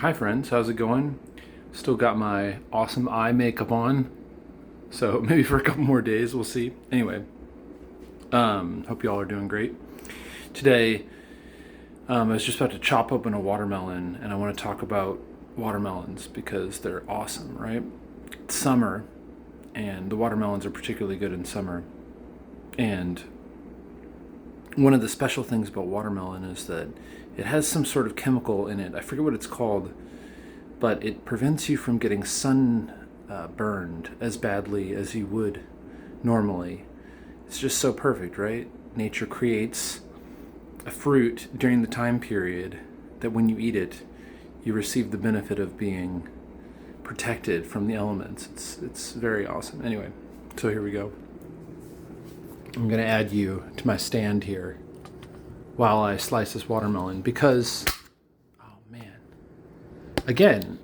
Hi friends, how's it going? Still got my awesome eye makeup on, so maybe for a couple more days, we'll see. Anyway, hope you all are doing great. Today, I was just about to chop open a watermelon, and I want to talk about watermelons because they're awesome, right? It's summer, and the watermelons are particularly good in summer. And one of the special things about watermelon is that it has some sort of chemical in it. I forget what it's called, but it prevents you from getting sun burned as badly as you would normally. It's just so perfect, right? Nature creates a fruit during the time period that when you eat it, you receive the benefit of being protected from the elements. It's very awesome. Anyway, so here we go. I'm going to add you to my stand here while I slice this watermelon because, oh man, again,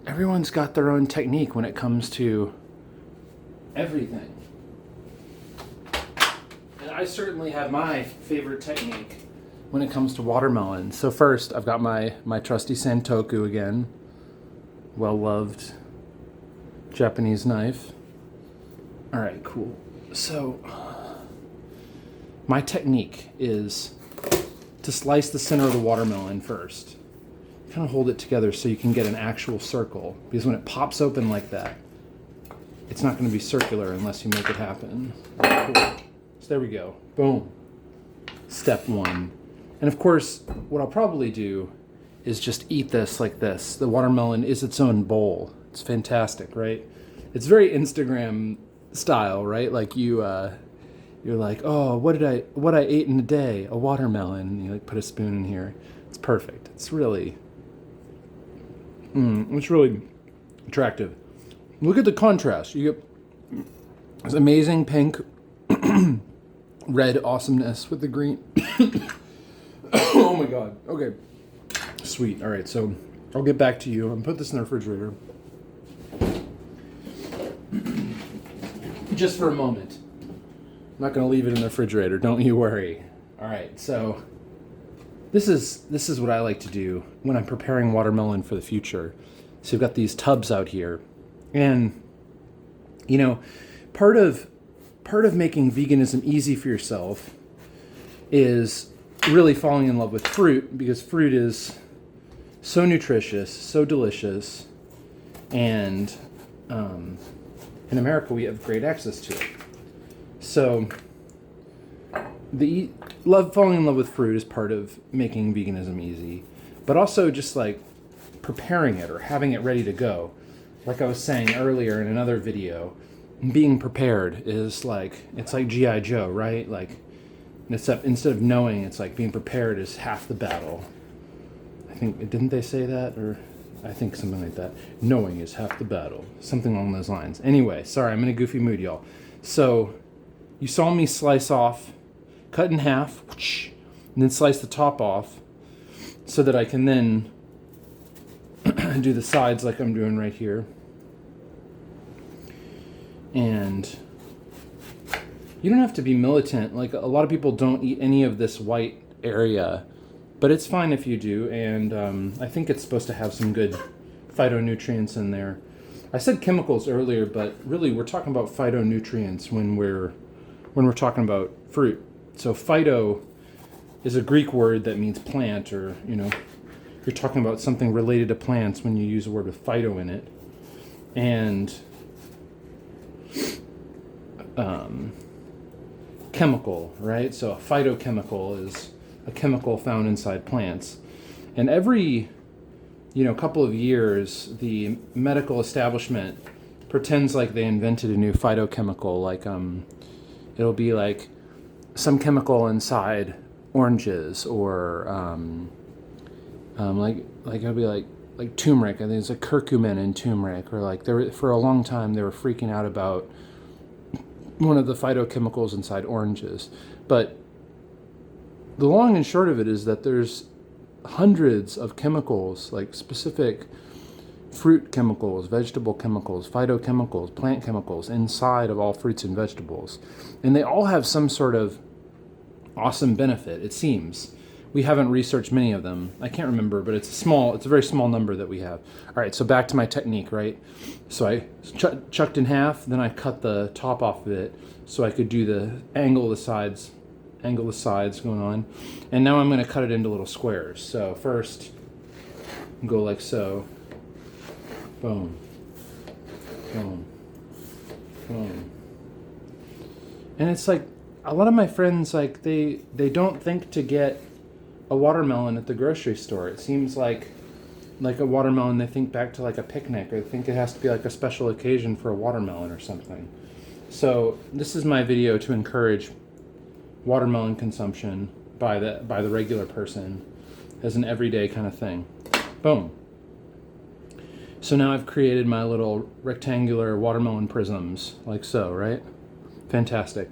everyone's got their own technique when it comes to everything. And I certainly have my favorite technique when it comes to watermelon. So first, I've got my trusty Santoku again, well-loved Japanese knife. All right, cool. So my technique is to slice the center of the watermelon first. Kind of hold it together so you can get an actual circle, because when it pops open like that, it's not going to be circular unless you make it happen. Cool. So there we go. Boom. Step one. And of course, what I'll probably do is just eat this like this. The watermelon is its own bowl. It's fantastic, right? It's very Instagram style, right? Like you're like, oh, what I ate in a day? A watermelon. And you like put a spoon in here. It's perfect. It's really attractive. Look at the contrast. You get this amazing pink, red awesomeness with the green. Oh my God. Okay. Sweet. All right. So I'll get back to you and put this in the refrigerator. Just for a moment. I'm not going to leave it in the refrigerator. Don't you worry. All right. So this is what I like to do when I'm preparing watermelon for the future. So you've got these tubs out here. And part of making veganism easy for yourself is really falling in love with fruit, because fruit is so nutritious, so delicious, and in America we have great access to it. So falling in love with fruit is part of making veganism easy, but also just like preparing it or having it ready to go. Like I was saying earlier in another video, being prepared is it's like G.I. Joe, right? Like, instead of knowing, it's like being prepared is half the battle. Didn't they say that? Or I think something like that. Knowing is half the battle. Something along those lines. Anyway, sorry, I'm in a goofy mood, y'all. So you saw me slice off, cut in half, and then slice the top off so that I can then do the sides like I'm doing right here. And you don't have to be militant. Like, a lot of people don't eat any of this white area, but it's fine if you do. And I think it's supposed to have some good phytonutrients in there. I said chemicals earlier, but really we're talking about phytonutrients when we're talking about fruit. So phyto is a Greek word that means plant, or you're talking about something related to plants when you use a word with phyto in it. And chemical, right? So a phytochemical is a chemical found inside plants. And every couple of years, the medical establishment pretends like they invented a new phytochemical. Like it'll be like some chemical inside oranges, or like it'll be like turmeric. I think there's a curcumin in turmeric, or like for a long time they were freaking out about one of the phytochemicals inside oranges. But the long and short of it is that there's hundreds of chemicals, like specific fruit chemicals, vegetable chemicals, phytochemicals, plant chemicals inside of all fruits and vegetables. And they all have some sort of awesome benefit, it seems. we haven't researched many of them. I can't remember, but it's a very small number that we have. All right, so back to my technique, right? So I chucked in half, then I cut the top off of it so I could do the angle the sides going on. And now I'm gonna cut it into little squares. So first, go like so. Boom, boom, boom. And it's like, a lot of my friends, like, they don't think to get a watermelon at the grocery store. It seems like a watermelon, they think back to like a picnic, or they think it has to be like a special occasion for a watermelon or something. So this is my video to encourage watermelon consumption by the regular person as an everyday kind of thing. Boom. So now I've created my little rectangular watermelon prisms, like so, right? Fantastic.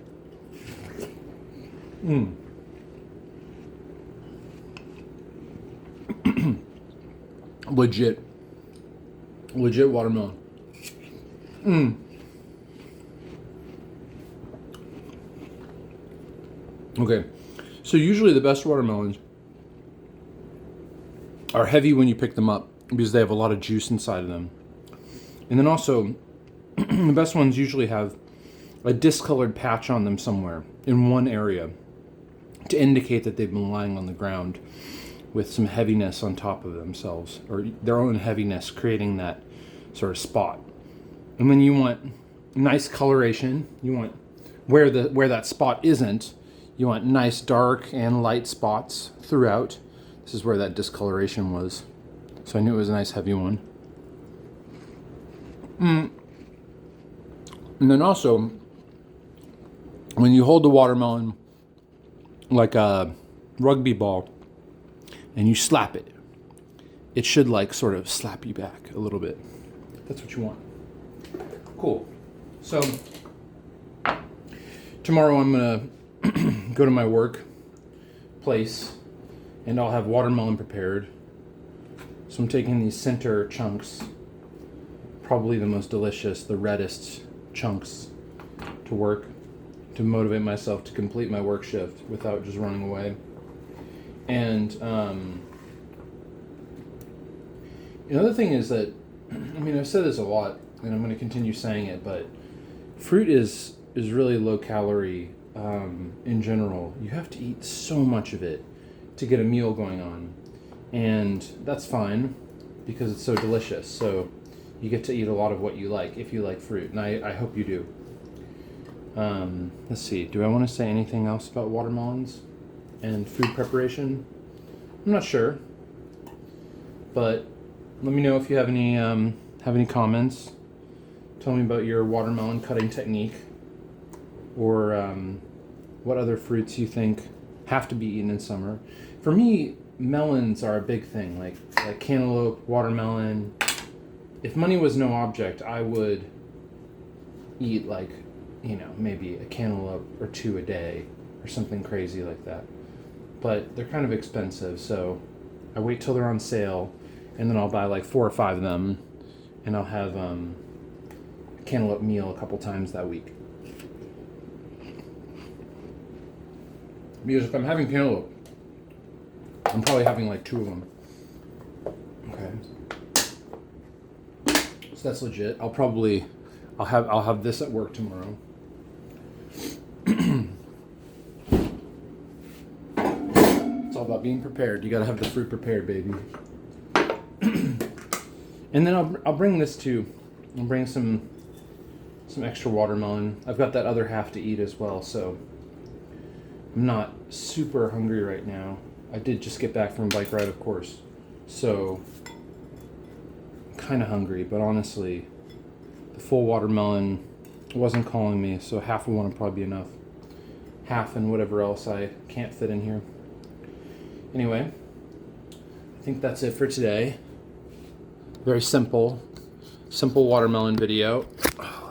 Legit watermelon. Okay, so usually the best watermelons are heavy when you pick them up because they have a lot of juice inside of them. And then also, the best ones usually have a discolored patch on them somewhere in one area to indicate that they've been lying on the ground with some heaviness on top of themselves, or their own heaviness creating that sort of spot. And then you want nice coloration. You want where that spot isn't, you want nice dark and light spots throughout. This is where that discoloration was. So I knew it was a nice heavy one. And then also, when you hold the watermelon like a rugby ball and you slap it, it should like sort of slap you back a little bit. That's what you want. Cool. So tomorrow I'm gonna go to my work place and I'll have watermelon prepared. So I'm taking these center chunks, probably the most delicious, the reddest chunks, to work, to motivate myself to complete my work shift without just running away. And another thing is that, I mean, I've said this a lot, and I'm going to continue saying it, but fruit is really low calorie in general. You have to eat so much of it to get a meal going on, and that's fine because it's so delicious. So you get to eat a lot of what you like if you like fruit, and I hope you do. Let's see, do I want to say anything else about watermelons and food preparation? I'm not sure, but let me know if you have any comments. Tell me about your watermelon cutting technique, or what other fruits you think have to be eaten in summer. For me, melons are a big thing, like cantaloupe, watermelon. If money was no object, I would eat like, maybe a cantaloupe or two a day or something crazy like that. But they're kind of expensive, so I wait till they're on sale, and then I'll buy like 4 or 5 of them, and I'll have a cantaloupe meal a couple times that week. Because if I'm having cantaloupe, I'm probably having like 2 of them. Okay. So that's legit. I'll have this at work tomorrow. It's all about being prepared. You gotta have the fruit prepared, baby. And then I'll bring this too. I'll bring some extra watermelon. I've got that other half to eat as well, so I'm not super hungry right now. I did just get back from a bike ride, of course, so I'm kind of hungry, but honestly, the full watermelon wasn't calling me, so half of one would probably be enough. Half and whatever else I can't fit in here. Anyway, I think that's it for today. Very simple watermelon video.